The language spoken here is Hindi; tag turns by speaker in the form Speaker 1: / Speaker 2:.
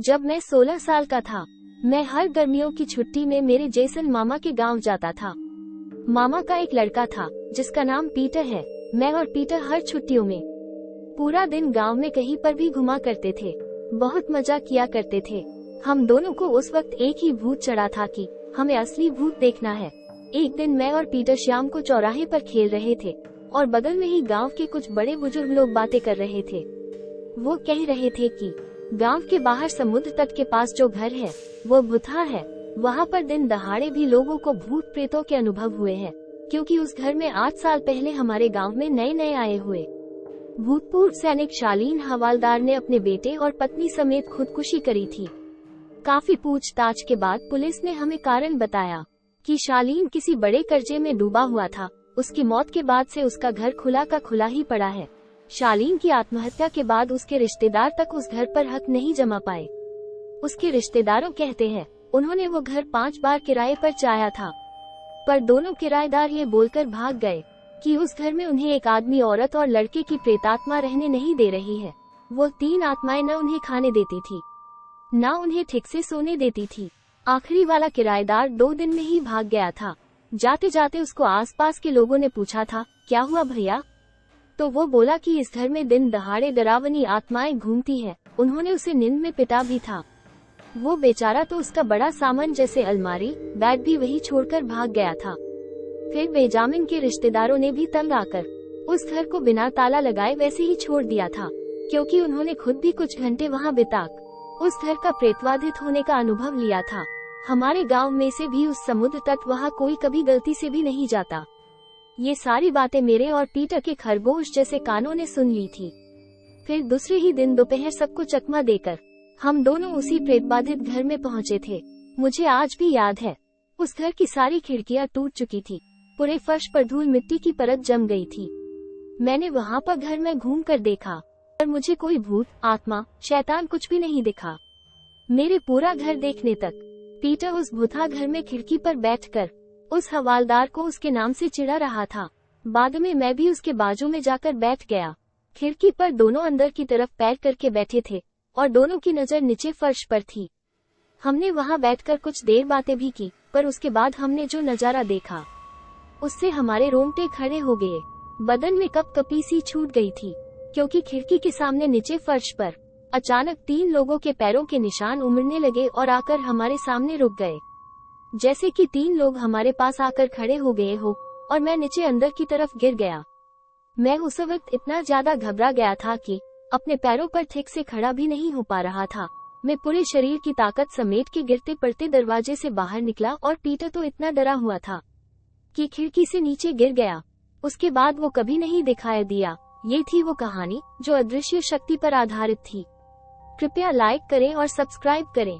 Speaker 1: जब मैं 16 साल का था, मैं हर गर्मियों की छुट्टी में मेरे जेसन मामा के गांव जाता था। मामा का एक लड़का था जिसका नाम पीटर है। मैं और पीटर हर छुट्टियों में पूरा दिन गांव में कहीं पर भी घुमा करते थे। बहुत मजा किया करते थे। हम दोनों को उस वक्त एक ही भूत चढ़ा था कि हमें असली भूत देखना है। एक दिन मैं और पीटर शाम को चौराहे पर खेल रहे थे और बगल में ही गांव के कुछ बड़े बुजुर्ग लोग बातें कर रहे थे। वो कह रहे थे कि गांव के बाहर समुद्र तट के पास जो घर है वो भूतहा है। वहाँ पर दिन दहाड़े भी लोगों को भूत प्रेतों के अनुभव हुए हैं, क्योंकि उस घर में 8 साल पहले हमारे गांव में नए आए हुए भूतपूर्व सैनिक शालीन हवालदार ने अपने बेटे और पत्नी समेत खुदकुशी करी थी। काफी पूछताछ के बाद पुलिस ने हमें कारण बताया कि शालीन किसी बड़े कर्जे में डूबा हुआ था। उसकी मौत के बाद से उसका घर खुला का खुला ही पड़ा है। शालीन की आत्महत्या के बाद उसके रिश्तेदार तक उस घर पर हक नहीं जमा पाए। उसके रिश्तेदारों कहते हैं उन्होंने वो घर 5 बार किराए पर चाहा था, पर दोनों किराएदार ये बोलकर भाग गए कि उस घर में उन्हें एक आदमी, औरत और लड़के की प्रेतात्मा रहने नहीं दे रही है। वो 3 आत्माएं न उन्हें खाने देती थी, न उन्हें ठीक से सोने देती थी। आखिरी वाला किराएदार 2 दिन में ही भाग गया था। जाते जाते उसको आसपास के लोगों ने पूछा था, क्या हुआ भैया? तो वो बोला कि इस घर में दिन दहाड़े डरावनी आत्माएं घूमती है। उन्होंने उसे नींद में पिटा भी था। वो बेचारा तो उसका बड़ा सामान जैसे अलमारी, बैग भी वही छोड़कर भाग गया था। फिर बेंजामिन के रिश्तेदारों ने भी तंग आकर उस घर को बिना ताला लगाए वैसे ही छोड़ दिया था, क्योंकि उन्होंने खुद भी कुछ घंटे वहाँ बिताकर उस घर का प्रेतबाधित होने का अनुभव लिया था। हमारे गांव में से भी उस समुद्र तट वहाँ कोई कभी गलती से भी नहीं जाता। ये सारी बातें मेरे और पीटर के खरगोश जैसे कानों ने सुन ली थी। फिर दूसरे ही दिन दोपहर सबको चकमा देकर हम दोनों उसी प्रेतबाधित घर में पहुँचे थे। मुझे आज भी याद है, उस घर की सारी खिड़कियां टूट चुकी थी। पूरे फर्श पर धूल मिट्टी की परत जम गई थी। मैंने वहाँ पर घर में घूम कर देखा, पर मुझे कोई भूत, आत्मा, शैतान कुछ भी नहीं दिखा। मेरे पूरा घर देखने तक पीटर उस भूतहा घर में खिड़की पर बैठकर उस हवालदार को उसके नाम से चिढ़ा रहा था। बाद में मैं भी उसके बाजू में जाकर बैठ गया। खिड़की पर दोनों अंदर की तरफ पैर करके बैठे थे और दोनों की नजर नीचे फर्श पर थी। हमने वहाँ बैठकर कुछ देर बातें भी की, पर उसके बाद हमने जो नजारा देखा उससे हमारे रोंगटे खड़े हो गए। बदन में कपकपी सी छूट गई थी, क्योंकि खिड़की के सामने नीचे फर्श पर अचानक 3 लोगों के पैरों के निशान उमड़ने लगे और आकर हमारे सामने रुक गए, जैसे कि 3 लोग हमारे पास आकर खड़े हो गए हो, और मैं नीचे अंदर की तरफ गिर गया। मैं उस वक्त इतना ज्यादा घबरा गया था कि अपने पैरों पर ठीक से खड़ा भी नहीं हो पा रहा था। मैं पूरे शरीर की ताकत समेट के गिरते पड़ते दरवाजे से बाहर निकला और पीटर तो इतना डरा हुआ था कि खिड़की से नीचे गिर गया। उसके बाद वो कभी नहीं दिखाई दिया। ये थी वो कहानी जो अदृश्य शक्ति पर आधारित थी। कृपया लाइक करें और सब्सक्राइब करें।